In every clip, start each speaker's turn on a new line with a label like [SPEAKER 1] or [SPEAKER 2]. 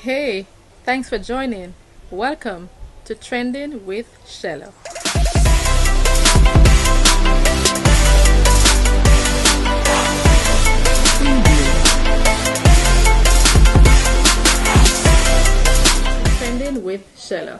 [SPEAKER 1] Hey, thanks for joining. Welcome to Trending with Shella. Trending with Shella.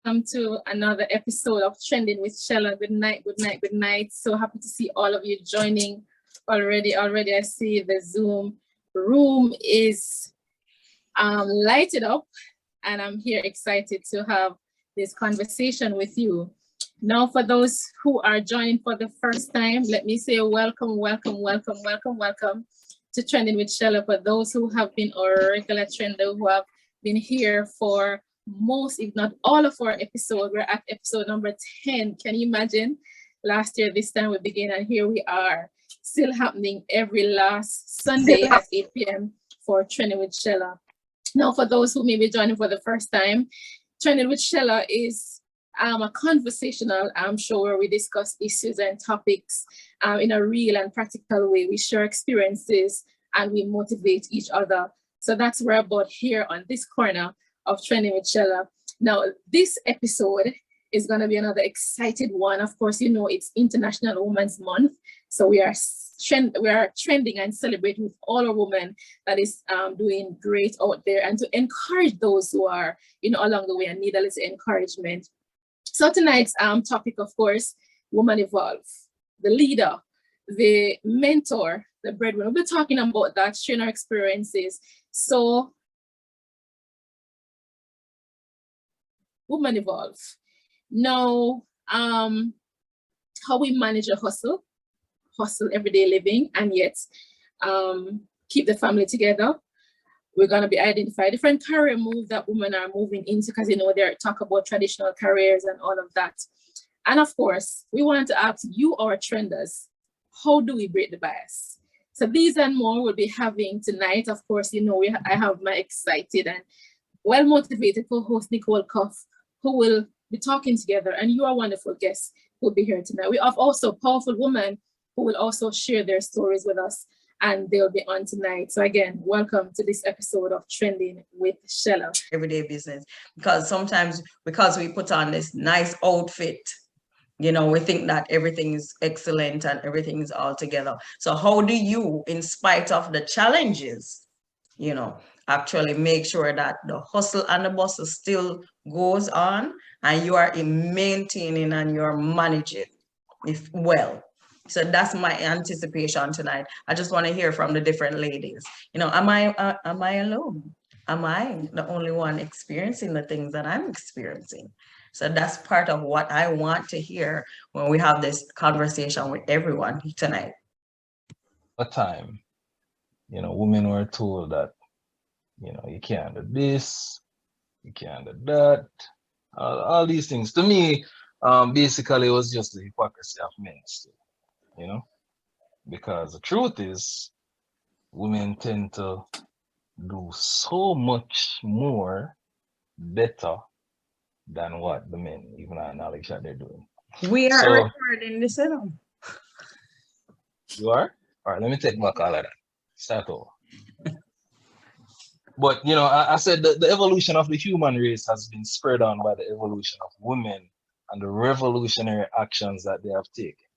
[SPEAKER 1] Welcome to another episode of Trending with Shella. Good night, good night, good night. So happy to see all of you joining already. I see the Zoom room is lighted up, and I'm here excited to have this conversation with you. Now, for those who are joining for the first time, let me say welcome to Trending with Shella. For those who have been our regular trender, who have been here for most, if not all of our episodes. We're at episode number 10. Can you imagine? Last year, this time we began, and here we are, still happening every last Sunday at 8 p.m. for Trending with Shella. Now, for those who may be joining for the first time, Trending with Shella is a conversational show where we discuss issues and topics in a real and practical way. We share experiences and we motivate each other. So that's where about here on this corner of Trending with Shella. Now, this episode is going to be another excited one. Of course, you know it's International Women's Month, so we are trending and celebrating with all our women that is doing great out there, and to encourage those who are, along the way and need a little encouragement. So tonight's topic, of course, Woman Evolve, the leader, the mentor, the breadwinner. We'll be talking about that, sharing our experiences. So Woman Evolve. Now, how we manage a hustle everyday living, and yet keep the family together. We're going to be identifying different career moves that women are moving into, because they're talk about traditional careers and all of that. And of course, we want to ask you, our trenders, how do we break the bias? So these and more we'll be having tonight. Of course, I have my excited and well-motivated co-host Nicole Cuff, who will be talking together, and you are wonderful guests who will be here tonight. We have also powerful women who will also share their stories with us, and they'll be on tonight. So again, welcome to this episode of Trending with Shella.
[SPEAKER 2] Everyday business, because sometimes because we put on this nice outfit, we think that everything is excellent and everything is all together. So how do you, in spite of the challenges, actually make sure that the hustle and the bustle still goes on, and you are maintaining and you're managing if well? So that's my anticipation tonight. I just want to hear from the different ladies. Am I alone? Am I the only one experiencing the things that I'm experiencing? So that's part of what I want to hear when we have this conversation with everyone tonight.
[SPEAKER 3] A time, women were told that, you can't do this, you can't do that, all these things. To me, basically, it was just the hypocrisy of men still, because the truth is, women tend to do so much more better than what the men even acknowledge that they're doing.
[SPEAKER 2] We are recording this at home.
[SPEAKER 3] You are? All right, let me take back all of that. Start over. But, I said that the evolution of the human race has been spurred on by the evolution of women and the revolutionary actions that they have taken.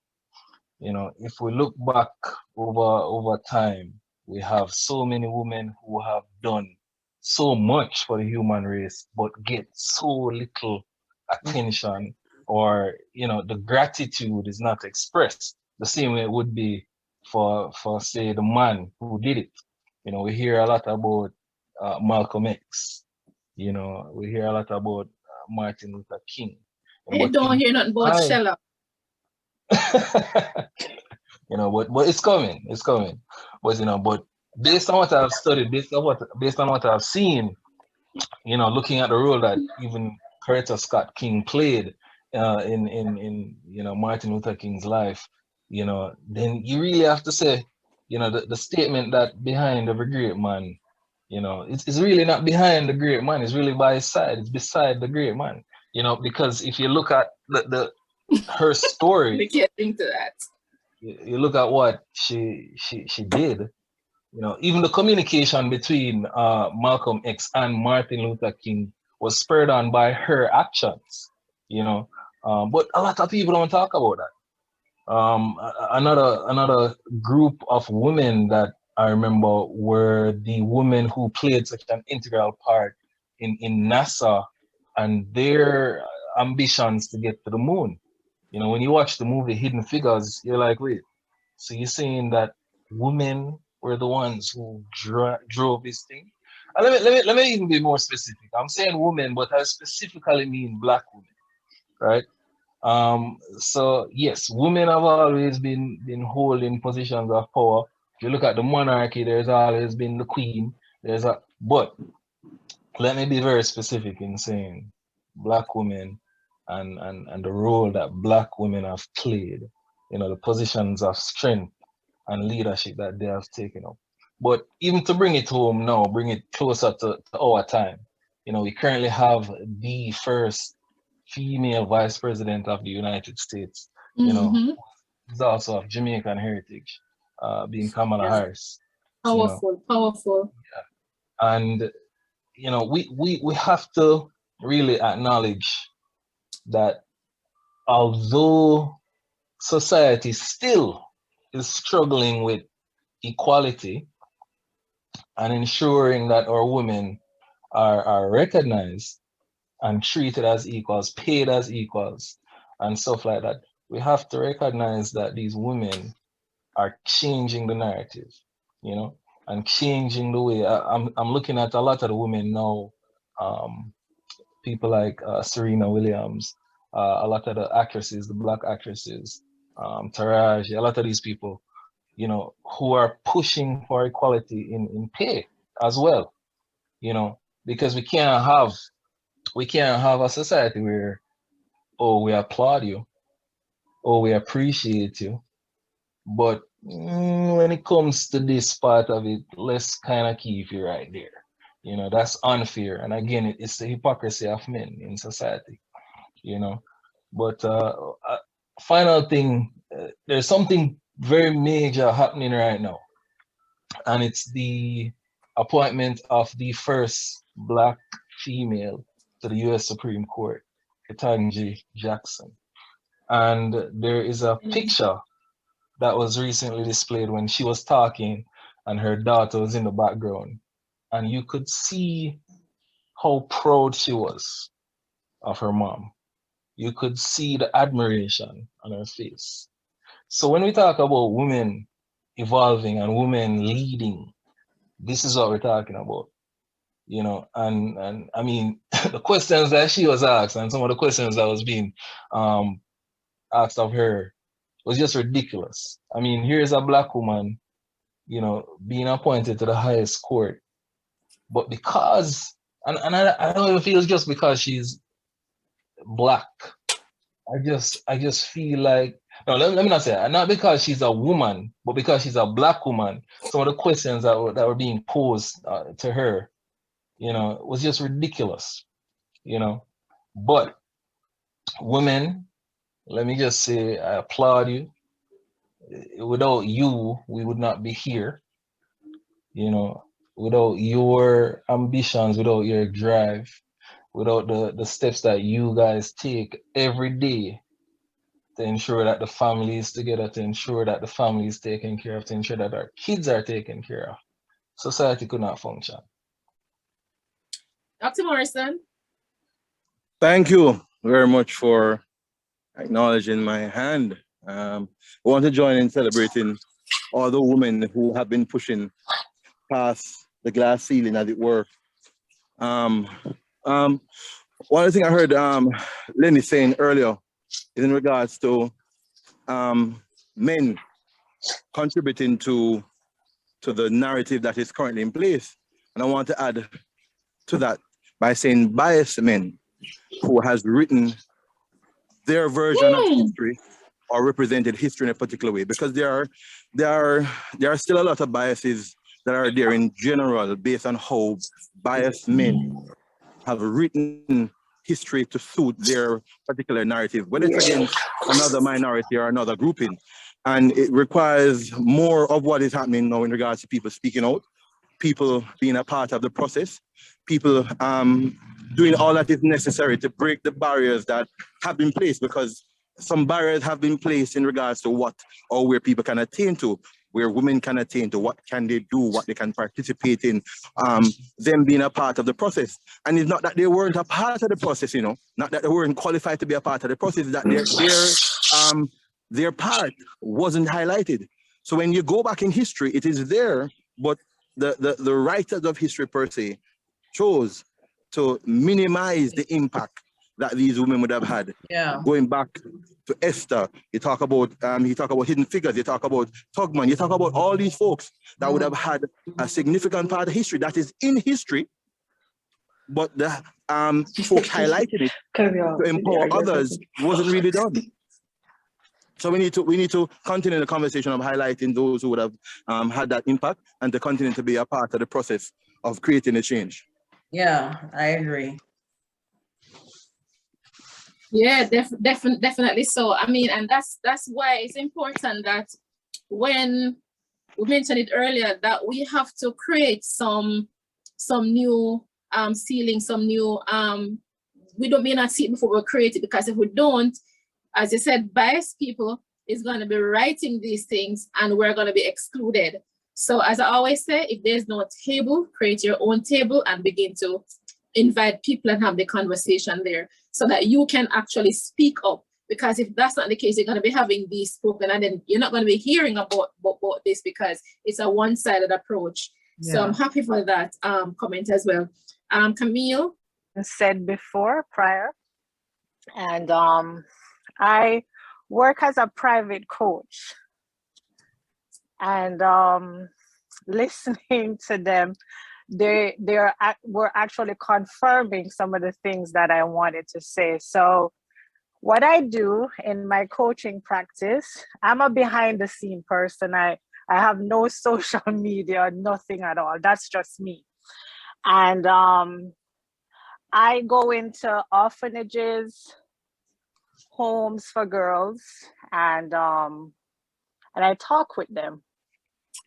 [SPEAKER 3] If we look back over time, we have so many women who have done so much for the human race, but get so little attention, or, the gratitude is not expressed the same way it would be for say, the man who did it. We hear a lot about Malcolm X. We hear a lot about Martin Luther King.
[SPEAKER 1] You don't hear nothing about Shella.
[SPEAKER 3] But it's coming. But based on what I've studied, based on what I've seen, looking at the role that even Coretta Scott King played in Martin Luther King's life, then you really have to say you know, the statement that behind every great man, you know, it's really not behind the great man, it's really by his side, it's beside the great man, you know, because if you look at her story,
[SPEAKER 1] We can't think to that.
[SPEAKER 3] you look at what she did, you know, even the communication between Malcolm X and Martin Luther King was spurred on by her actions, you know. But a lot of people don't talk about that. Another group of women that I remember were the women who played such an integral part in NASA and their ambitions to get to the moon. You know, when you watch the movie Hidden Figures, you're like, wait, so you're saying that women were the ones who drove this thing? And let me even be more specific. I'm saying women, but I specifically mean black women, right? So yes, women have always been holding positions of power. If you look at the monarchy, there's always been the queen. But let me be very specific in saying black women and the role that black women have played, you know, the positions of strength and leadership that they have taken up. But even to bring it home now, bring it closer to our time, you know, we currently have the first female vice president of the United States, you know, who's also of Jamaican heritage, being Kamala Harris. You know,
[SPEAKER 1] Powerful.
[SPEAKER 3] and you know, we have to really acknowledge that although society still is struggling with equality and ensuring that our women are recognized and treated as equals, paid as equals, and stuff like that, we have to recognize that these women are changing the narrative, you know, and changing the way. I'm looking at a lot of the women now, people like Serena Williams, a lot of the actresses, the black actresses, Taraji, a lot of these people, you know, who are pushing for equality in pay as well, you know, because we can't have a society where, oh, we applaud you, oh, we appreciate you, but when it comes to this part of it, let's kind of keep you right there. You know, that's unfair. And again, it's the hypocrisy of men in society, you know. But final thing, there's something very major happening right now, and it's the appointment of the first black female to the U.S. Supreme Court, Ketanji Jackson. And there is a picture that was recently displayed when she was talking and her daughter was in the background. And you could see how proud she was of her mom. You could see the admiration on her face. So when we talk about women evolving and women leading, this is what we're talking about. You know, and I mean, the questions that she was asked and some of the questions that was being asked of her was just ridiculous. I mean, here's a black woman, you know, being appointed to the highest court, but because, and I don't even feel it's just because she's black. I just feel like, no, let me not say that. Not because she's a woman, but because she's a black woman. Some of the questions that were being posed to her, you know, was just ridiculous, you know. But women, let me just say, I applaud you. Without you, we would not be here, you know, without your ambitions, without your drive, without the steps that you guys take every day to ensure that the family is together, to ensure that the family is taken care of, to ensure that our kids are taken care of, society could not function.
[SPEAKER 1] Dr. Morrison.
[SPEAKER 4] Thank you very much for acknowledging my hand. I want to join in celebrating all the women who have been pushing past the glass ceiling, as it were. One of the things I heard Lenny saying earlier is in regards to men contributing to the narrative that is currently in place. And I want to add to that by saying biased men who has written their version of history or represented history in a particular way, because there are still a lot of biases that are there in general based on how biased men have written history to suit their particular narrative, whether it's against another minority or another grouping. And it requires more of what is happening now in regards to people speaking out, people being a part of the process, people doing all that is necessary to break the barriers that have been placed, because some barriers have been placed in regards to what or where people can attain to, where women can attain to, what can they do, what they can participate in, them being a part of the process. And it's not that they weren't a part of the process, you know, not that they weren't qualified to be a part of the process, that their part wasn't highlighted. So when you go back in history, it is there, but the writers of history per se chose to minimize the impact that these women would have had.
[SPEAKER 2] Yeah.
[SPEAKER 4] Going back to Esther, you talk about Hidden Figures, you talk about Tugman, you talk about all these folks that would have had a significant part of history that is in history, but the folks highlighting it to empower others wasn't really done. So we need to continue the conversation of highlighting those who would have had that impact, and to continue to be a part of the process of creating a change.
[SPEAKER 2] Yeah, I agree.
[SPEAKER 1] Yeah, definitely so. I mean, and that's why it's important that when we mentioned it earlier, that we have to create some new ceiling, some new we may not see it before we create it, because if we don't, as you said, biased people is going to be writing these things and we're going to be excluded. So as I always say, if there's no table, create your own table and begin to invite people and have the conversation there so that you can actually speak up. Because if that's not the case, you're going to be having these spoken and then you're not going to be hearing about this, because it's a one-sided approach. Yeah. So I'm happy for that comment as well. Camille?
[SPEAKER 5] Said before, prior, and I work as a private coach, and listening to them, were actually confirming some of the things that I wanted to say. So what I do in my coaching practice, I'm a behind the scene person. I have no social media, nothing at all. That's just me. And I go into orphanages, homes for girls, and I talk with them,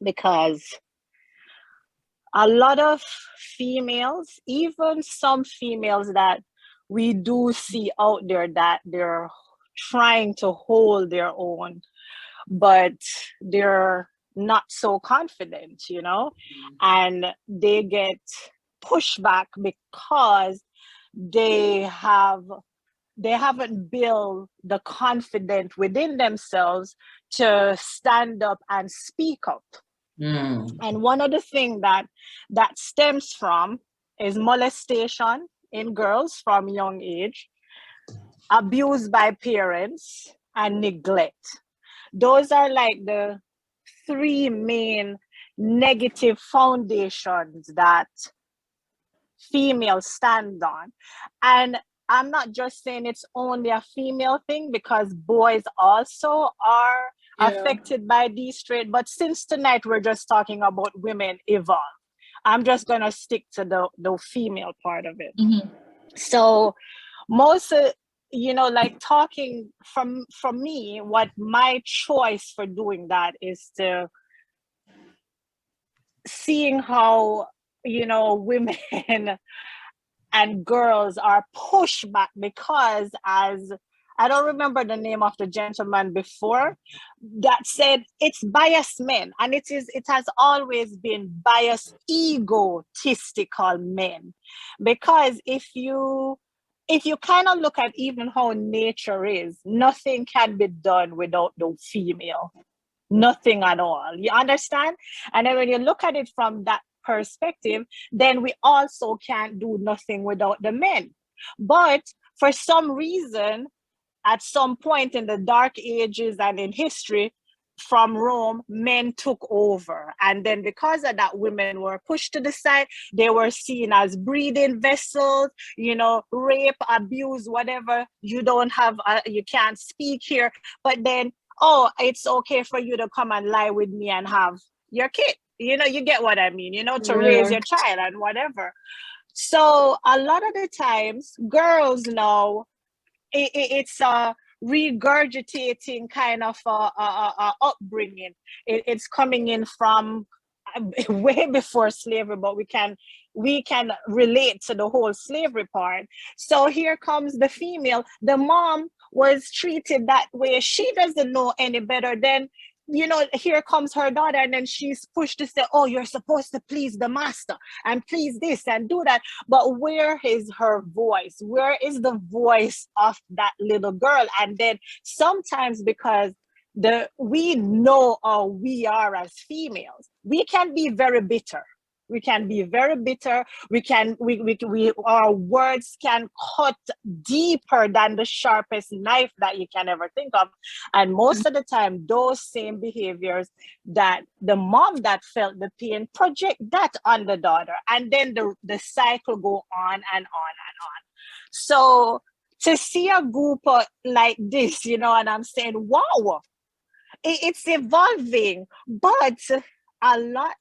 [SPEAKER 5] because a lot of females, even some females that we do see out there, that they're trying to hold their own, but they're not so confident, you know, and they get pushback because they haven't built the confidence within themselves to stand up and speak up. And one of the things that stems from is molestation in girls from young age, abuse by parents, and neglect. Those are like the three main negative foundations that females stand on. And I'm not just saying it's only a female thing, because boys also are affected by these traits. But since tonight we're just talking about women evolve, I'm just gonna stick to the female part of it. So most like talking from me, what my choice for doing that is to seeing how women and girls are pushed back, because as I don't remember the name of the gentleman before that said, it's biased men, and it has always been biased, egotistical men. Because if you kind of look at even how nature is, nothing can be done without the female, nothing at all. You understand? And then when you look at it from that perspective, then we also can't do nothing without the men. But for some reason, at some point in the dark ages and in history, from Rome, men took over. And then because of that, women were pushed to the side. They were seen as breeding vessels, you know, rape, abuse, whatever. You don't have, you can't speak here. But then, oh, it's okay for you to come and lie with me and have your kid. You know, you get what I mean, you know, to raise your child and whatever. So a lot of the times, girls now, it's a regurgitating kind of upbringing. It's coming in from way before slavery, but we can relate to the whole slavery part. So here comes the female. The mom was treated that way. She doesn't know any better than, you know, here comes her daughter, and then she's pushed to say, oh, you're supposed to please the master and please this and do that. But where is her voice? Where is the voice of that little girl? And then sometimes, because we know how we are as females, we can be very bitter. We can be very bitter. Our words can cut deeper than the sharpest knife that you can ever think of. And most of the time, those same behaviors that the mom that felt the pain project that on the daughter. And then the cycle go on and on and on. So to see a group like this, you know, and I'm saying, wow, it's evolving, but a lot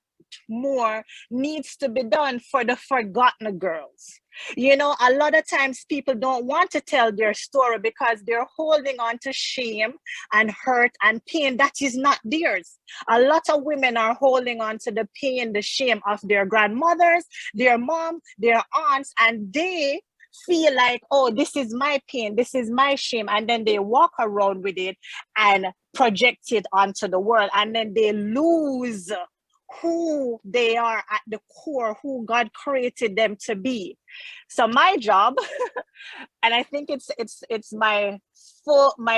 [SPEAKER 5] more needs to be done for the forgotten girls. You know, a lot of times people don't want to tell their story because they're holding on to shame and hurt and pain that is not theirs. A lot of women are holding on to the pain, the shame of their grandmothers, their mom, their aunts, and they feel like, oh, this is my pain, this is my shame, and then they walk around with it and project it onto the world, and then they lose who they are at the core, who God created them to be. So my job, and I think it's my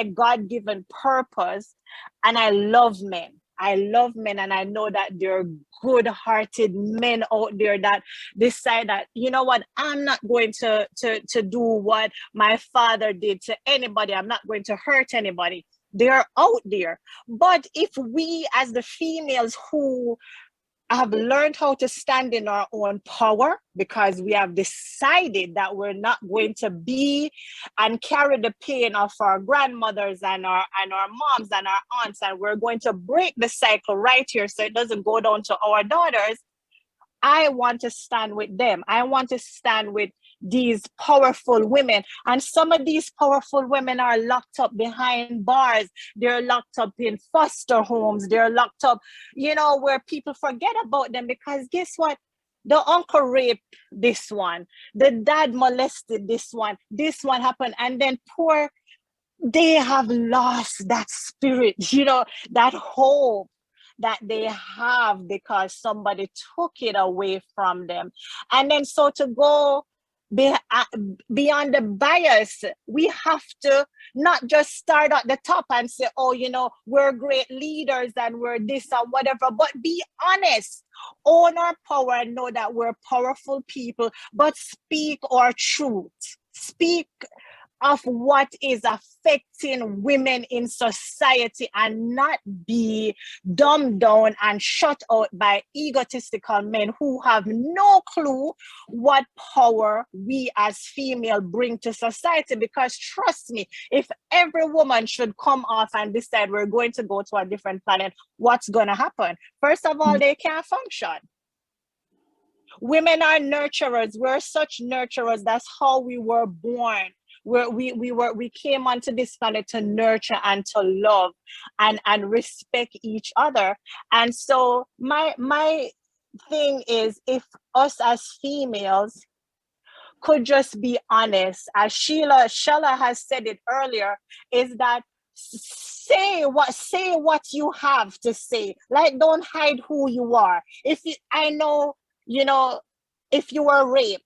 [SPEAKER 5] God-given purpose, and I love men. I love men, and I know that there are good-hearted men out there that decide that, you know what, I'm not going to do what my father did to anybody. I'm not going to hurt anybody. They're out there. But if we, as the females who have learned how to stand in our own power, because we have decided that we're not going to be and carry the pain of our grandmothers and our moms and our aunts, and we're going to break the cycle right here so it doesn't go down to our daughters, I want to stand with them. I want to stand with these powerful women. And some of these powerful women are locked up behind bars. They're locked up in foster homes. They're locked up, you know, where people forget about them, because guess what? The uncle raped this one. The dad molested this one happened. And then they have lost that spirit, you know, that hope that they have because somebody took it away from them. And then so to go beyond the bias, we have to not just start at the top and say, oh, you know, we're great leaders and we're this or whatever, but be honest, own our power and know that we're powerful people, but speak our truth. Speak of what is affecting women in society and not be dumbed down and shut out by egotistical men who have no clue what power we as female bring to society. Because trust me, if every woman should come off and decide we're going to go to a different planet, what's going to happen? First of all, they can't function. Women are nurturers. We're such nurturers. That's how we were born. We came onto this planet to nurture and to love and respect each other. And so my thing is, if us as females could just be honest, as Shella has said it earlier, is that say what you have to say. Like, don't hide who you are. I know, you know, if you were raped,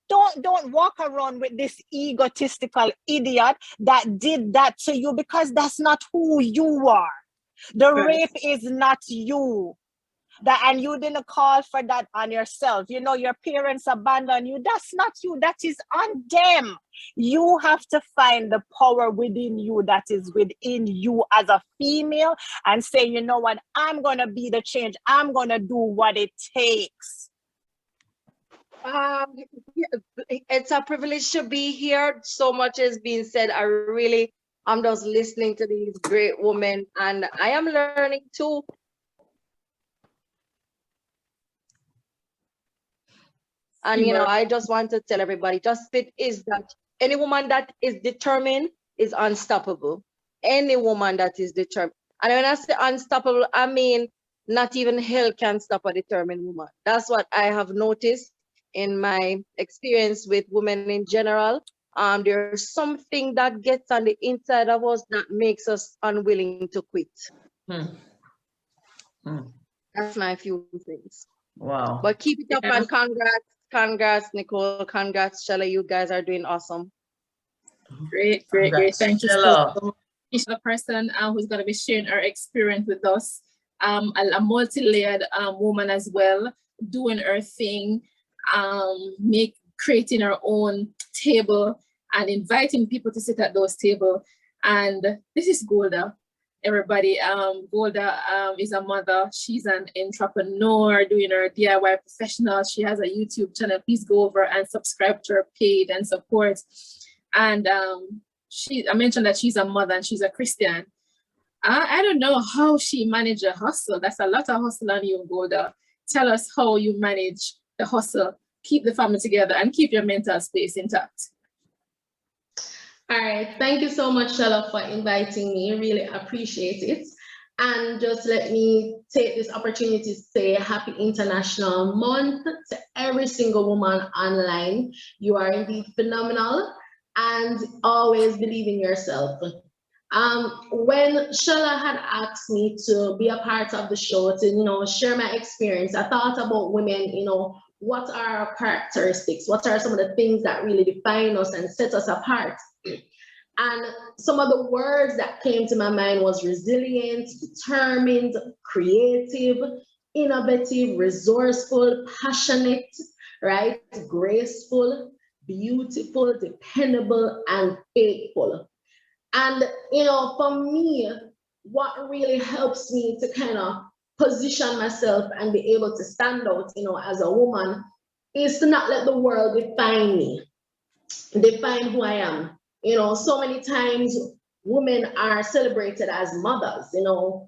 [SPEAKER 5] don't walk around with this egotistical idiot that did that to you, because that's not who you are. The rape is not you. that, and you didn't call for that on yourself. You know, your parents abandoned you. That's not you. That is on them. You have to find the power within you that is within you as a female and say, you know what, I'm going to be the change. I'm going to do what it takes.
[SPEAKER 6] It's a privilege to be here. So much is being said. I'm just listening to these great women, and I am learning too. And you know, I just want to tell everybody, just it is that any woman that is determined is unstoppable. Any woman that is determined. And when I say unstoppable, I mean not even hell can stop a determined woman. That's what I have noticed in my experience with women in general. There's something that gets on the inside of us that makes us unwilling to quit. That's my few things.
[SPEAKER 2] Wow.
[SPEAKER 6] But keep it up, and congrats, Nicole. Congrats, Shella. You guys are doing awesome.
[SPEAKER 1] Great. Thank you so much. Each other person who's going to be sharing her experience with us. A multi-layered woman as well, doing her thing, creating her own table and inviting people to sit at those tables. And this is Golda. Everybody, Golda is a mother. She's an entrepreneur doing her DIY professional. She has a YouTube channel. Please go over and subscribe to her page and support. And I mentioned that she's a mother and she's a Christian. I don't know how she managed a hustle. That's a lot of hustle on you, Golda. Tell us how you manage the hustle, keep the family together, and keep your mental space intact.
[SPEAKER 7] All right, thank you so much, Shella, for inviting me. Really appreciate it. And just let me take this opportunity to say Happy International Month to every single woman online. You are indeed phenomenal, and always believe in yourself. When Shella had asked me to be a part of the show, to share my experience, I thought about women, what are our characteristics? What are some of the things that really define us and set us apart? And some of the words that came to my mind was resilient, determined, creative, innovative, resourceful, passionate, right? Graceful, beautiful, dependable, and faithful. And, for me, what really helps me to kind of position myself and be able to stand out, as a woman, is to not let the world define me, define who I am. So many times women are celebrated as mothers.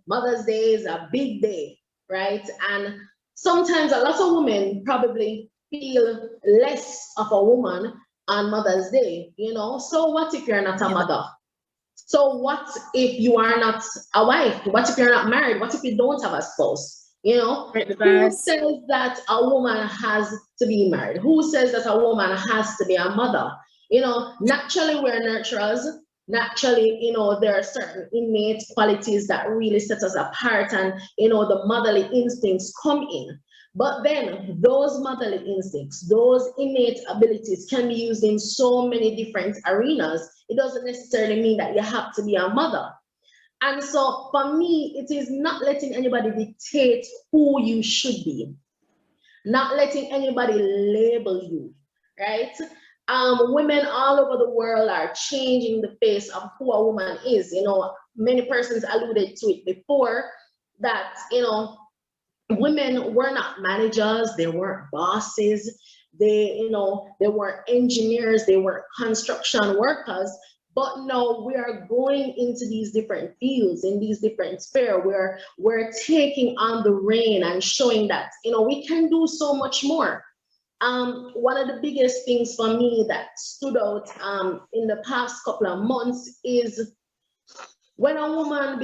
[SPEAKER 7] Mother's Day is a big day, right? And sometimes a lot of women probably feel less of a woman on Mother's Day, So what if you're not a mother? So what if you are not a wife? What if you're not married? What if you don't have a spouse? Who says that a woman has to be married? Who says that a woman has to be a mother? Naturally we're nurturers. Naturally, there are certain innate qualities that really set us apart, and, the motherly instincts come in. But then those motherly instincts, those innate abilities can be used in so many different arenas. It doesn't necessarily mean that you have to be a mother. And so for me, it is not letting anybody dictate who you should be, not letting anybody label you, right? Women all over the world are changing the face of who a woman is. Many persons alluded to it before that, women were not managers, they weren't bosses, they weren't engineers, they weren't construction workers. But now we are going into these different fields, in these different spheres, where we're taking on the reign and showing that, we can do so much more. One of the biggest things for me that stood out in the past couple of months is when a woman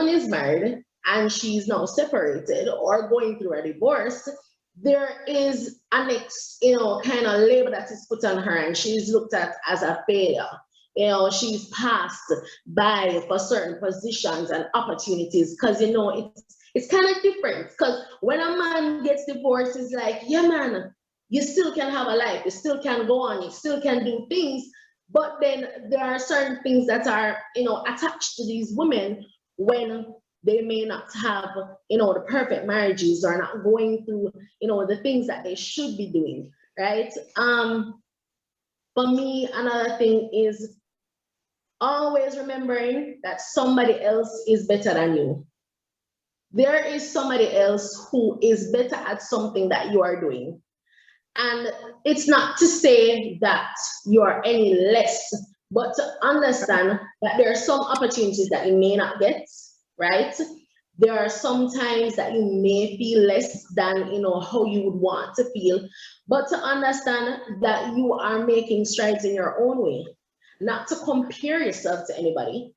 [SPEAKER 7] is married and she's now separated or going through a divorce, there is a next, kind of label that is put on her, and she's looked at as a failure. She's passed by for certain positions and opportunities, because, it's kind of different. Because when a man gets divorced, it's like, yeah, man, you still can have a life, you still can go on, you still can do things. But then there are certain things that are, attached to these women when they may not have, the perfect marriages, or not going through, the things that they should be doing, right? For me, another thing is always remembering that somebody else is better than you. There is somebody else who is better at something that you are doing. And it's not to say that you are any less, but to understand that there are some opportunities that you may not get, right? There are some times that you may feel less than, how you would want to feel, but to understand that you are making strides in your own way, not to compare yourself to anybody,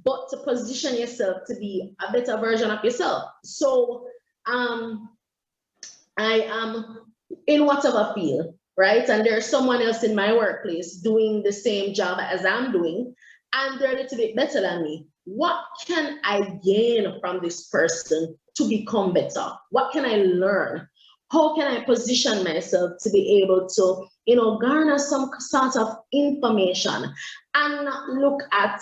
[SPEAKER 7] but to position yourself to be a better version of yourself. So I am in whatever field, right? And there's someone else in my workplace doing the same job as I'm doing, and they're a little bit better than me. What can I gain from this person to become better? What can I learn? How can I position myself to be able to, garner some sort of information and not look at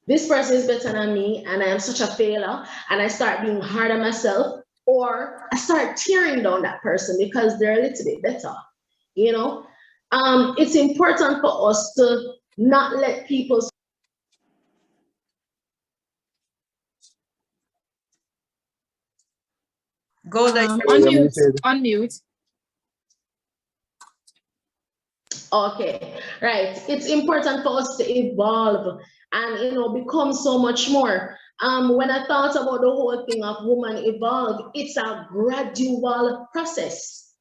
[SPEAKER 7] this person is better than me and I am such a failure, and I start being hard on myself, or I start tearing down that person because they're a little bit better, It's important for us to not let people.
[SPEAKER 2] Golda,
[SPEAKER 1] unmute.
[SPEAKER 7] Okay, right. It's important for us to evolve and become so much more. When I thought about the whole thing of woman evolve, it's a gradual process.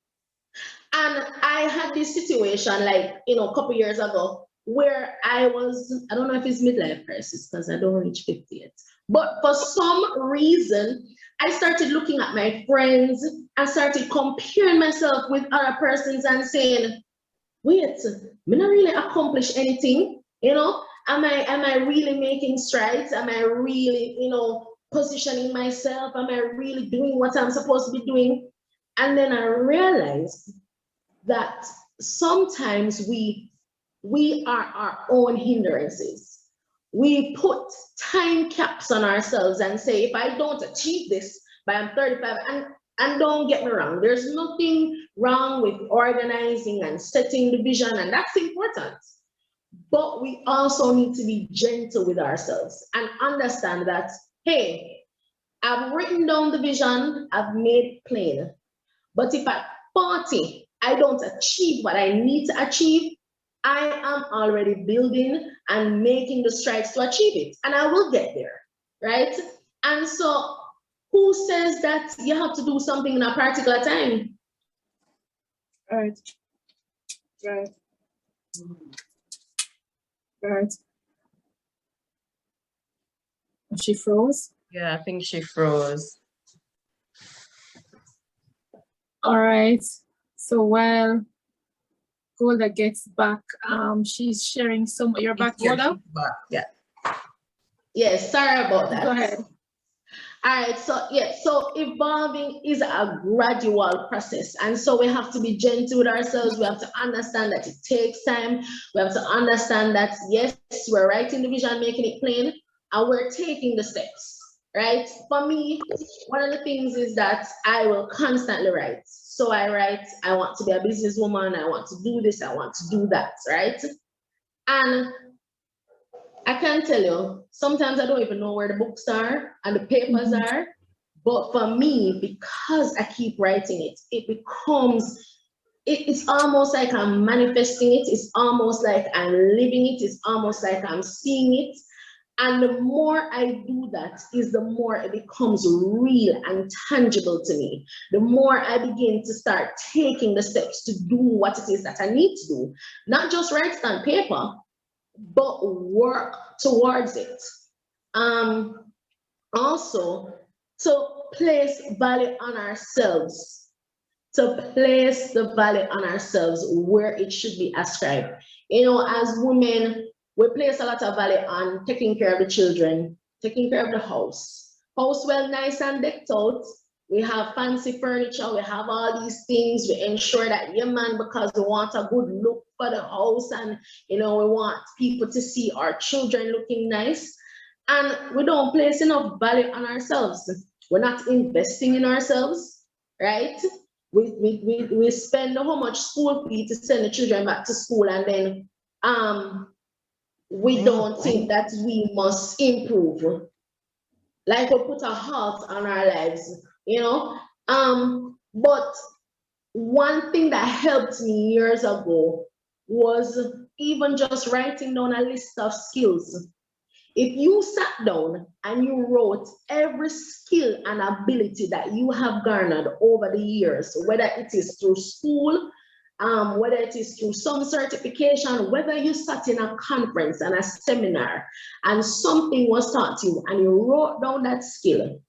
[SPEAKER 7] And I had this situation like, a couple years ago where I don't know if it's midlife crisis because I don't reach 50 yet. But for some reason, I started looking at my friends and started comparing myself with other persons and saying, wait, I'm not really accomplish anything, Am I really making strides? Am I really, positioning myself? Am I really doing what I'm supposed to be doing? And then I realized that sometimes we are our own hindrances. We put time caps on ourselves and say, if I don't achieve this by I'm 35, and don't get me wrong, there's nothing wrong with organizing and setting the vision, and that's important. But we also need to be gentle with ourselves and understand that, hey, I've written down the vision, I've made it plain. But if at 40, I don't achieve what I need to achieve, I am already building and making the strides to achieve it. And I will get there, right? And so who says that you have to do something in a particular time?
[SPEAKER 1] Right. She froze?
[SPEAKER 2] Yeah, I think she froze.
[SPEAKER 1] All right. So while Golda gets back, she's sharing some. You're back, Golda?
[SPEAKER 2] Yeah.
[SPEAKER 7] Yes, sorry about that.
[SPEAKER 1] Go ahead.
[SPEAKER 7] All right, so evolving is a gradual process. And so we have to be gentle with ourselves. We have to understand that it takes time. We have to understand that, yes, we're writing the vision, making it plain, and we're taking the steps, right? For me, one of the things is that I will constantly write. So I write, I want to be a businesswoman, I want to do this, I want to do that, right? And I can tell you, sometimes I don't even know where the books are and the papers are. But for me, because I keep writing it, it's almost like I'm manifesting it. It's almost like I'm living it. It's almost like I'm seeing it. And the more I do that, is the more it becomes real and tangible to me. The more I begin to start taking the steps to do what it is that I need to do. Not just write it on paper, but work towards it. Also, to place value on ourselves, where it should be ascribed. As women, we place a lot of value on taking care of the children, taking care of the house. House well, nice and decked out. We have fancy furniture, we have all these things. We ensure that, yeah, man, because we want a good look for the house and, we want people to see our children looking nice. And we don't place enough value on ourselves. We're not investing in ourselves, right? We spend how much school fee to send the children back to school, and then we don't think that we must improve. Like we put a halt on our lives, you know. But one thing that helped me years ago was even just writing down a list of skills. If you sat down and you wrote every skill and ability that you have garnered over the years, whether it is through school, whether it is through some certification, whether you sat in a conference and a seminar and something was taught to you and you wrote down that skill,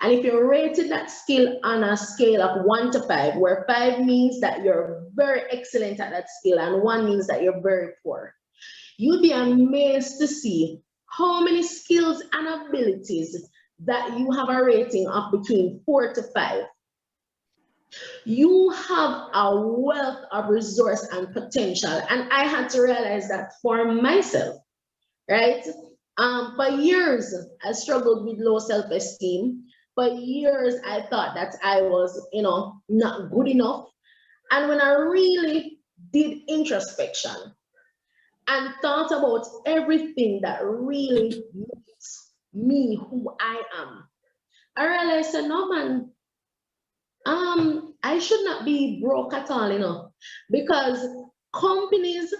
[SPEAKER 7] and if you rated that skill on a scale of 1 to 5, where 5 means that you're very excellent at that skill and 1 means that you're very poor, you'd be amazed to see how many skills and abilities that you have a rating of between 4 to 5. You have a wealth of resource and potential. And I had to realize that for myself, right? For years, I struggled with low self-esteem. For years, I thought that I was, not good enough. And when I really did introspection and thought about everything that really makes me who I am, I realized that no, man, I should not be broke at all, because companies,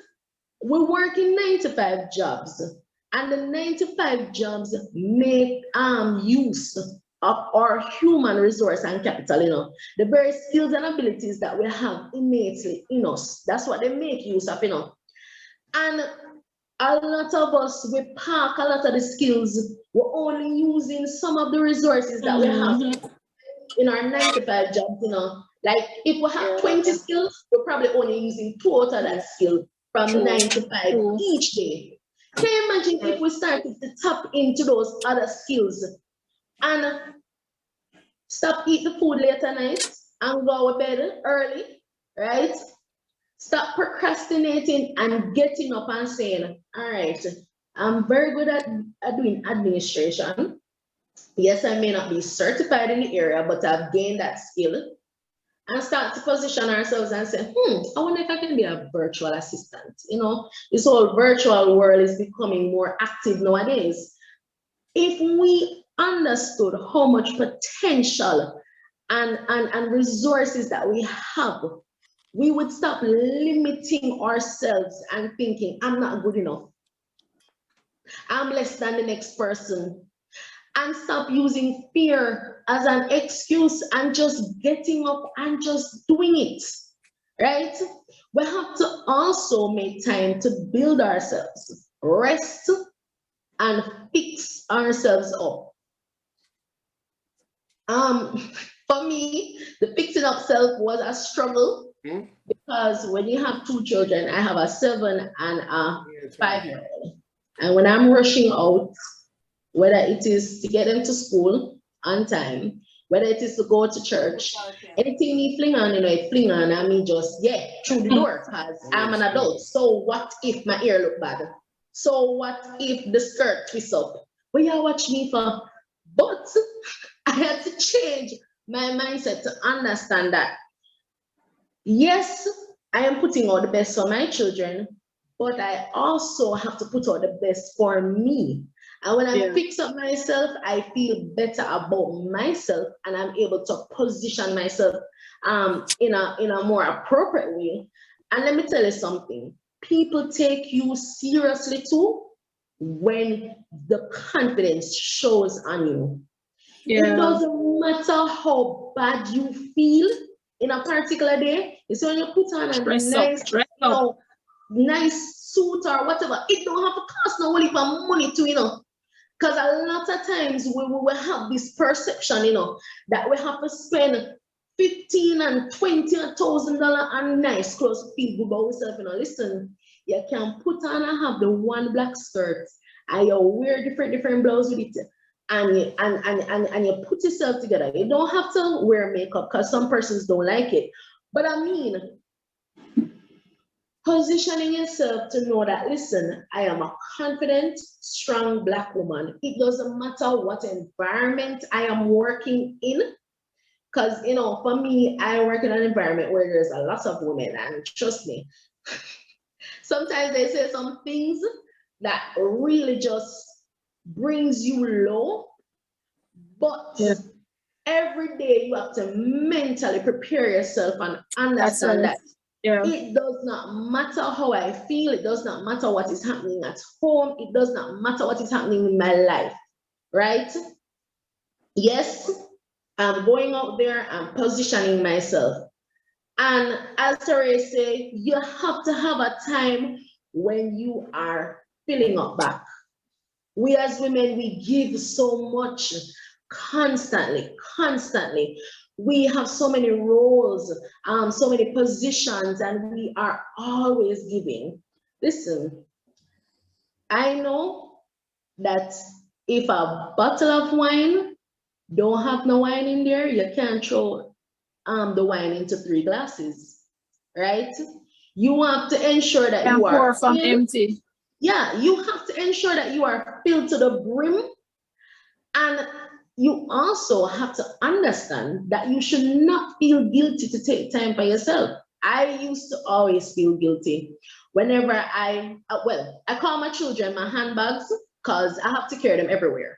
[SPEAKER 7] we work in 9-to-5 jobs, and the 9-to-5 jobs make use of our human resource and capital, the very skills and abilities that we have innately in us. That's what they make use of, And a lot of us, we park a lot of the skills. We're only using some of the resources that we have in our 9-to-5 jobs, Like if we have 20 skills, we're probably only using 2 out of that skill from 9 to 5 each day. Can you imagine if we started to tap into those other skills and stop eating the food late at night and go to bed early, right? Stop procrastinating and getting up and saying, all right, I'm very good at doing administration. Yes, I may not be certified in the area, but I've gained that skill. And start to position ourselves and say, I wonder if I can be a virtual assistant. This whole virtual world is becoming more active nowadays. If we understood how much potential and resources that we have, we would stop limiting ourselves and thinking, I'm not good enough. I'm less than the next person. And stop using fear as an excuse and just getting up and just doing it, right? We have to also make time to build ourselves, rest, and fix ourselves up. For me, the fixing up self was a struggle because when you have 2 children, I have a 7 and a 5-year-old. And when I'm rushing out, whether it is to get them to school on time, whether it is to go to church, anything me fling on, it fling on, I mean just, through the door, because I'm an adult. So what if my ear look bad? So what if the skirt twists up? Well, you watch me for, but I had to change my mindset to understand that, yes, I am putting out the best for my children, but I also have to put out the best for me. And when I fix up myself, I feel better about myself, and I'm able to position myself in a more appropriate way. And let me tell you something, people take you seriously too when the confidence shows on you. It doesn't matter how bad you feel in a particular day. It's when you put on a nice suit or whatever, it don't have to cost no money to, because a lot of times we will have this perception, that we have to spend $15,000 and $20,000 on nice clothes to feel good about yourself. Listen, you can put on and have the one black skirt, and you wear different blouse with it, and you put yourself together. You don't have to wear makeup because some persons don't like it. But I mean, positioning yourself to know that, listen, I am a confident, strong Black woman. It doesn't matter what environment I am working in. Because, you know, for me, I work in an environment where there's a lot of women, and trust me, sometimes they say some things that really just brings you low, but every day you have to mentally prepare yourself and understand that it does not matter how I feel, it does not matter what is happening at home, it does not matter what is happening in my life, right? Yes, I'm going out there and positioning myself. And as Tere say, you have to have a time when you are filling up back. We as women, we give so much constantly. We have so many roles, so many positions, and we are always giving. Listen, I know that if a bottle of wine don't have no wine in there, you can't throw the wine into 3 glasses, right? You have to ensure that you are
[SPEAKER 1] pour from empty.
[SPEAKER 7] Yeah, you have to ensure that you are filled to the brim, and you also have to understand that you should not feel guilty to take time for yourself. I used to always feel guilty whenever I call my children my handbags because I have to carry them everywhere.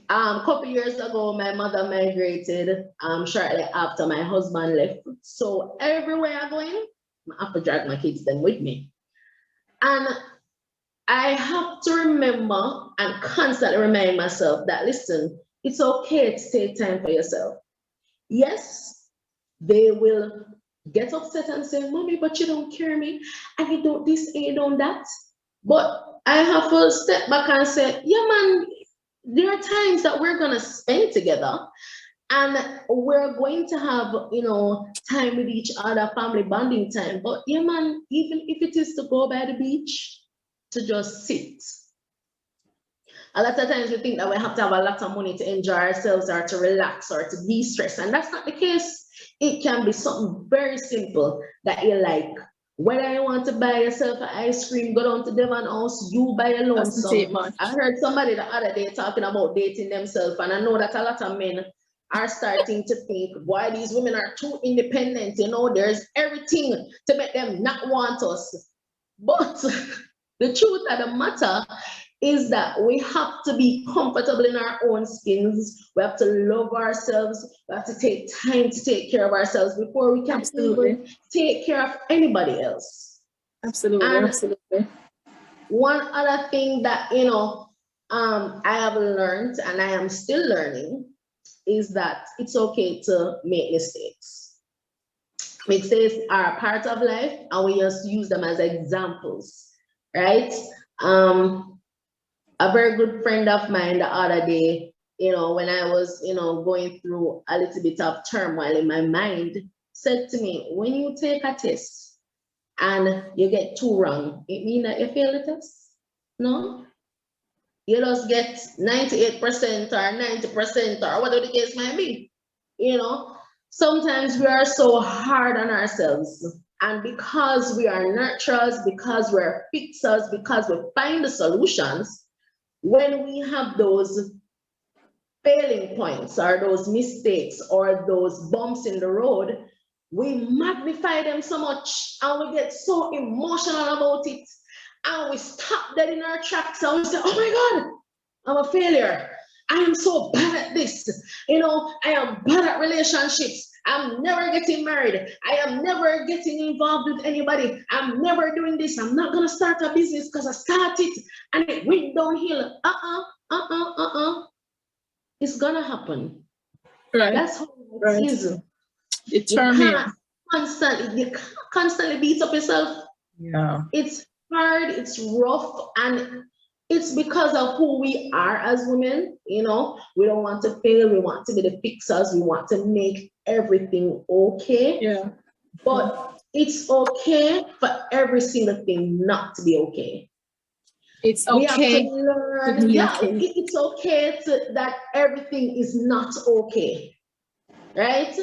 [SPEAKER 7] A couple years ago, my mother migrated shortly after my husband left. So everywhere I'm going, I have to drag my kids then with me. And I have to remember and constantly remind myself that, listen, it's okay to take time for yourself. Yes, they will get upset and say, Mommy, but you don't care me, and you don't this and you don't that. But I have to step back and say, yeah, man, there are times that we're gonna spend together and we're going to have, you know, time with each other, family bonding time. But yeah, man, even if it is to go by the beach, to just sit. A lot of times we think that we have to have a lot of money to enjoy ourselves or to relax or to de-stress, and that's not the case. It can be something very simple that you like. Whether you want to buy yourself an ice cream, go down to Devon House, you buy alone some. I heard somebody the other day talking about dating themselves, and I know that a lot of men are starting to think, boy, these women are too independent, you know, there's everything to make them not want us. But the truth of the matter is that we have to be comfortable in our own skins. We have to love ourselves. We have to take time to take care of ourselves before we can even take care of anybody else.
[SPEAKER 1] Absolutely.
[SPEAKER 7] One other thing that, you know, I have learned and I am still learning is that it's okay to make mistakes. Mistakes are a part of life and we just use them as examples, right? A very good friend of mine the other day, you know, when I was, you know, going through a little bit of turmoil in my mind, said to me, when you take a test and you get 2 wrong, it means that you fail the test? No. You just get 98% or 90% or whatever the case might be. You know, sometimes we are so hard on ourselves. And because we are nurturers, because we're fixers, because we find the solutions, when we have those failing points or those mistakes or those bumps in the road, we magnify them so much and we get so emotional about it and we stop dead in our tracks and we say, oh my God, I'm a failure. I am so bad at this. You know, I am bad at relationships. I'm never getting married. I am never getting involved with anybody. I'm never doing this. I'm not going to start a business because I started and it went downhill. It's going to happen.
[SPEAKER 1] Right.
[SPEAKER 7] That's how it is. You can't constantly beat up yourself.
[SPEAKER 2] Yeah.
[SPEAKER 7] It's hard, it's rough, and it's because of who we are as women. You know, we don't want to fail. We want to be the fixers. We want to make everything okay.
[SPEAKER 1] Yeah.
[SPEAKER 7] But it's okay for every single thing not to be okay.
[SPEAKER 1] It's okay.
[SPEAKER 7] We have to learn. Yeah, okay. It's okay that everything is not okay. Right?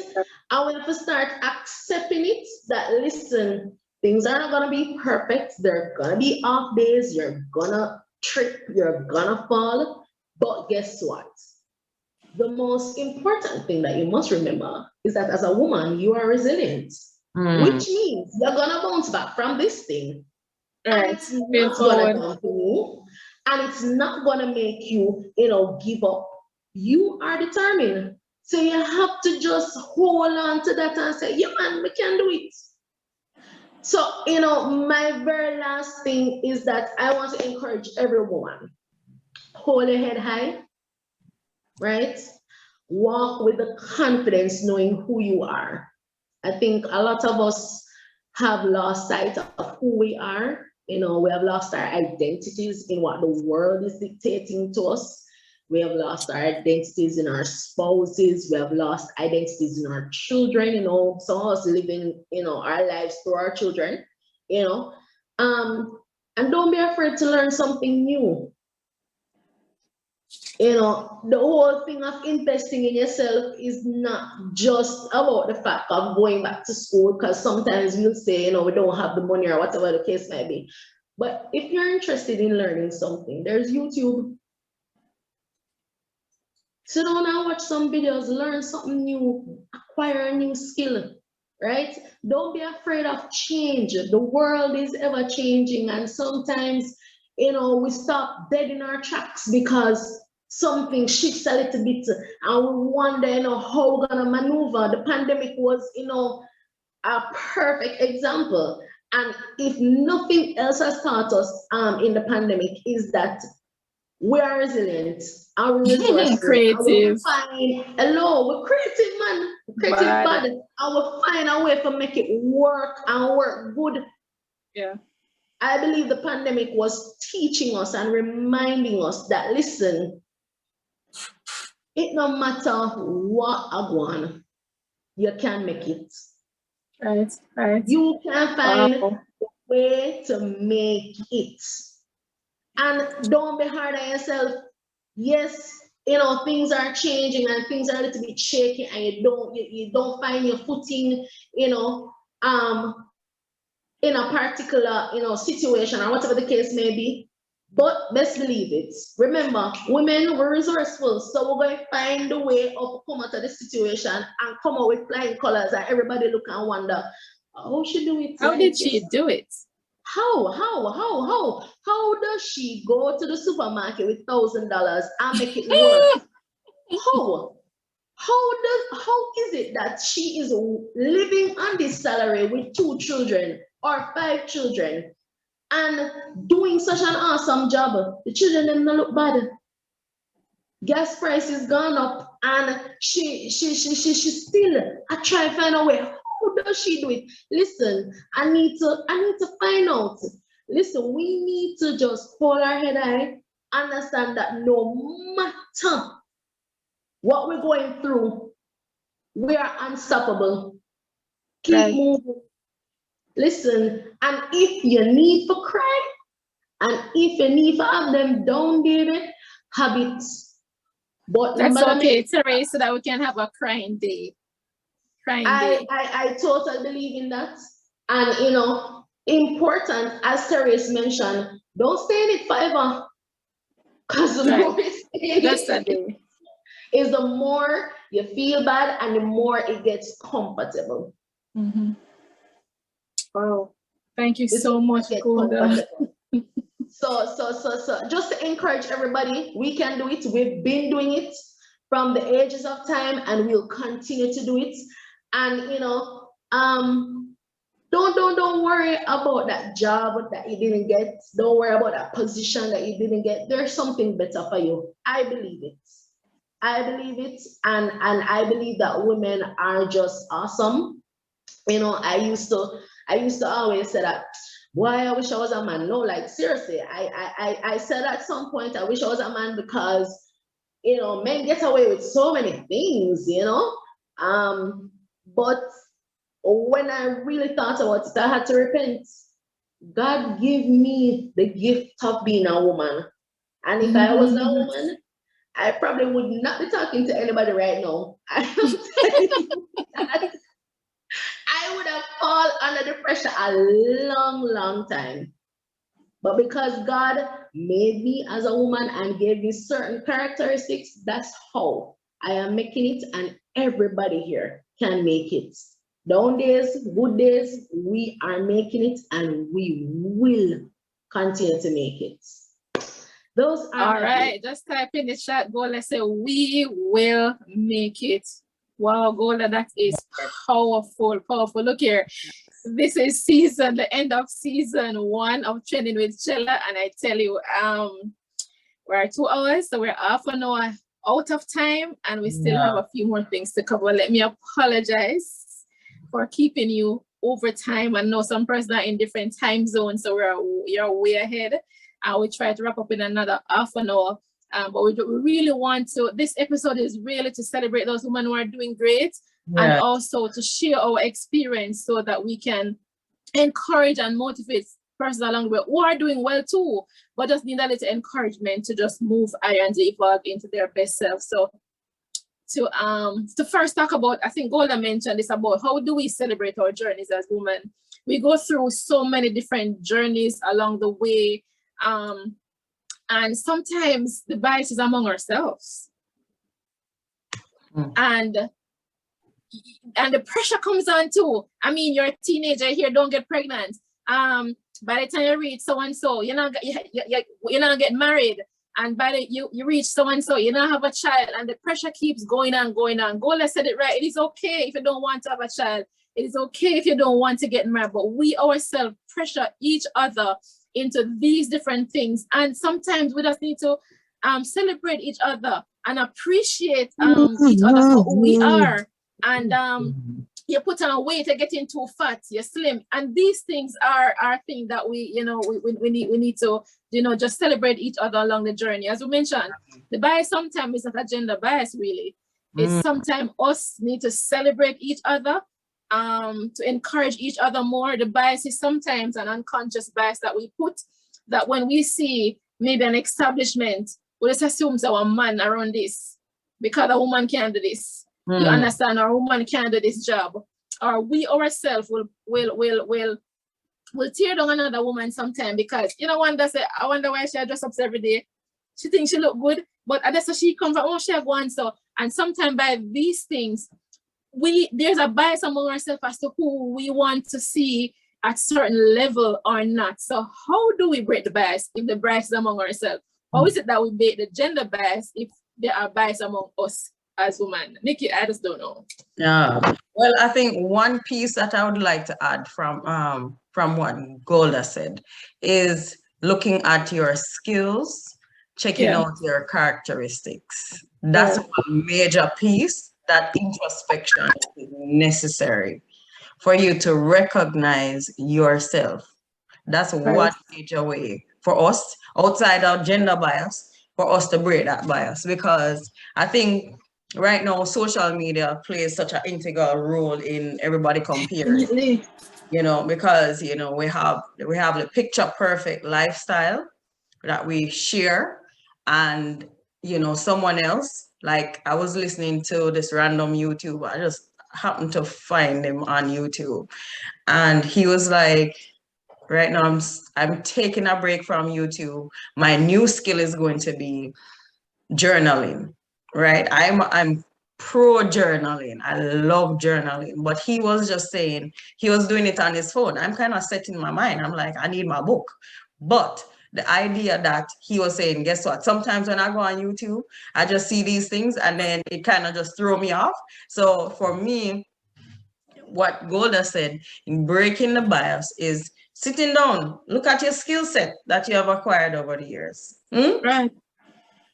[SPEAKER 7] And we have to start accepting it that, listen, Things are not gonna be perfect. There are gonna be off days. You're gonna trip. You're gonna fall. But guess what? The most important thing that you must remember is that as a woman, you are resilient, which means you're gonna bounce back from this thing. And it's not gonna dampen you, and it's not gonna make you, give up. You are determined. So you have to just hold on to that and say, yeah, man, we can do it. So, my very last thing is that I want to encourage every woman, hold your head high, right? Walk with the confidence knowing who you are. I think a lot of us have lost sight of who we are. We have lost our identities in what the world is dictating to us. We have lost our identities in our spouses. We have lost identities in our children. Some of us living, our lives through our children. And don't be afraid to learn something new. The whole thing of investing in yourself is not just about the fact of going back to school, because sometimes we'll say, we don't have the money or whatever the case might be. But if you're interested in learning something, there's YouTube. Sit down and watch some videos, learn something new, acquire a new skill, right? Don't be afraid of change. The world is ever changing, and sometimes, we stop dead in our tracks because something shifts a little bit, and we wonder, how we're gonna maneuver. The pandemic was, a perfect example. And if nothing else has taught us in the pandemic is that we are resilient, and we're resourceful.
[SPEAKER 1] Creative.
[SPEAKER 7] We're creative, man. Creative bad. And we'll find a way to make it work and work good.
[SPEAKER 1] Yeah.
[SPEAKER 7] I believe the pandemic was teaching us and reminding us that, listen, it no matter what I want, you can make it.
[SPEAKER 1] Right.
[SPEAKER 7] You can find a way to make it. And don't be hard on yourself. Yes, things are changing and things are a little bit shaky, and you don't find your footing, in a particular, situation or whatever the case may be. But best believe it. Remember, women were resourceful, so we're going to find a way of come out of the situation and come out with flying colors, and everybody look and wonder, how she do it?
[SPEAKER 1] How did she do it?
[SPEAKER 7] How does she go to the supermarket with $1,000 and make it work? How is it that she is living on this salary with 2 children or 5 children and doing such an awesome job? The children didn't look bad. Gas prices gone up, and she still try to find a way. How does she do it? Listen, I need to find out. Listen, we need to just hold our head high, understand that no matter what we're going through, we are unstoppable. Keep moving. Listen, and if you need to cry, and if you need to have them down, baby, have it. But
[SPEAKER 1] that's okay, Terry, so that we can have a crying day.
[SPEAKER 7] I totally believe in that. And important, as Therese mentioned, don't stay in it forever. Because the more you stay in it, is the more you feel bad and the more it gets comfortable.
[SPEAKER 1] Wow. Thank you so much, Golda.
[SPEAKER 7] So just to encourage everybody, we can do it. We've been doing it from the ages of time, and we'll continue to do it. And don't worry about that job that you didn't get. Don't worry about that position that you didn't get. There's something better for you. I believe it. And I believe that women are just awesome. I used to always say that, boy, I wish I was a man. No, like seriously, I said at some point I wish I was a man, because men get away with so many things, but when I really thought about it, I had to repent. God gave me the gift of being a woman. And if I wasn't a woman, I probably would not be talking to anybody right now. I would have fallen under the pressure a long time. But because God made me as a woman and gave me certain characteristics, that's how I am making it, and everybody here can make it. Down days, good days, we are making it, and we will continue to make it. Those are
[SPEAKER 1] all right. Just type in the chat, Golda, say we will make it. Wow, Golda, that is powerful. Look here. This is the end of season 1 of Trending with Shella, and I tell you, we're 2 hours, so we're half an hour out of time, and we still have a few more things to cover. Let me apologize for keeping you over time. I know some persons are in different time zones, so you're way ahead. We try to wrap up in another half an hour. But we really want to, this episode is really to celebrate those women who are doing great, and also to share our experience so that we can encourage and motivate persons along the way who are doing well too, but just need a little encouragement to just move higher and to evolve into their best self. So to first talk about, I think Golda mentioned this about how do we celebrate our journeys as women. We go through so many different journeys along the way, and sometimes the bias is among ourselves. And the pressure comes on too. I mean, you're a teenager here, don't get pregnant. By the time you reach so-and-so, you're not get married. And by the you reach so-and-so, you not have a child, and the pressure keeps going on. Golda said it right. It is okay if you don't want to have a child. It is okay if you don't want to get married, but we ourselves pressure each other into these different things. And sometimes we just need to celebrate each other and appreciate each other for who we are. And you put on weight, you're getting too fat, you're slim. And these things are things that we need to, just celebrate each other along the journey. As we mentioned, the bias sometimes is not a gender bias, really. It's sometimes us need to celebrate each other, to encourage each other more. The bias is sometimes an unconscious bias that we put, that when we see maybe an establishment, we just assume our man around this because a woman can't do this. You understand, our woman can't do this job, or we ourselves will tear down another woman sometime because one does say, I wonder why she dress up every day. She thinks she look good, but that's how she comes from. Oh, she go on so. And sometimes by these things, there's a bias among ourselves as to who we want to see at certain level or not. So how do we break the bias if the bias is among ourselves? How is it that we break the gender bias if there are bias among us as women? Nikki, I just don't know.
[SPEAKER 2] Yeah. Well, I think one piece that I would like to add from what Golda said is looking at your skills, checking out your characteristics. That's one major piece. That introspection is necessary for you to recognize yourself. That's one major way for us, outside our gender bias, for us to break that bias. Because I think right now social media plays such an integral role in everybody comparing. Because we have the picture perfect lifestyle that we share, and someone else, like I was listening to this random YouTuber, I just happened to find him on YouTube, and he was like, right now I'm taking a break from YouTube. My new skill is going to be journaling, right? I'm pro journaling. I love journaling, but he was just saying he was doing it on his phone. I'm kind of setting my mind. I'm like, I need my book. But the idea that he was saying, guess what? Sometimes when I go on YouTube, I just see these things and then it kind of just throw me off. So for me, what Golda said in breaking the bias is sitting down, look at your skill set that you have acquired over the years.
[SPEAKER 1] Right.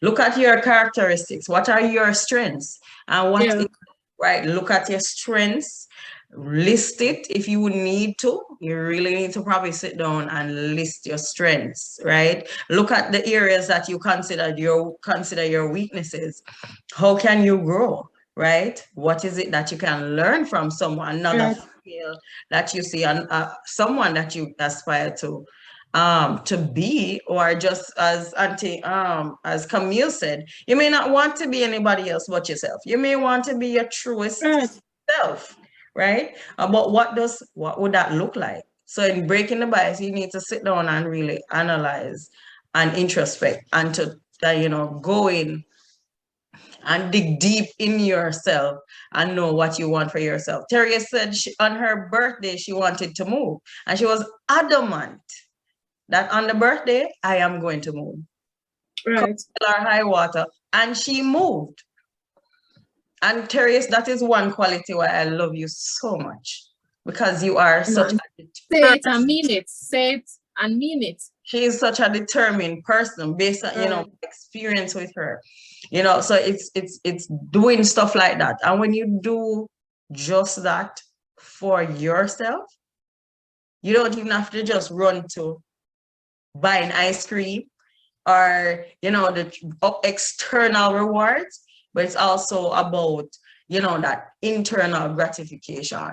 [SPEAKER 2] Look at your characteristics. What are your strengths? And what is, right? Look at your strengths. List it if you need to. You really need to probably sit down and list your strengths, right? Look at the areas that you consider your weaknesses. How can you grow, right? What is it that you can learn from someone, another skill that you see, and someone that you aspire to be, or just as as Camille said, you may not want to be anybody else but yourself. You may want to be your truest self, right? But what would that look like? So in breaking the bias, you need to sit down and really analyze and introspect and to go in and dig deep in yourself and know what you want for yourself. Terry said on her birthday, she wanted to move, and she was adamant that on the birthday, I am going to move.
[SPEAKER 1] Right.
[SPEAKER 2] Our high water, and she moved. And Terry, that is one quality why I love you so much, because you are such a
[SPEAKER 1] say it and mean it. Say it and mean it.
[SPEAKER 2] She is such a determined person based on experience with her. So it's doing stuff like that. And when you do just that for yourself, you don't even have to just run to buying ice cream or the external rewards, but it's also about that internal gratification.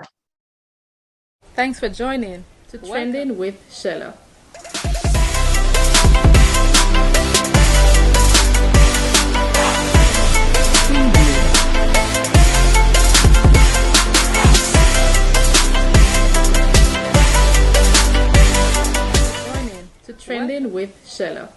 [SPEAKER 1] Thanks for joining to Trending with Shella. Trending with Shella.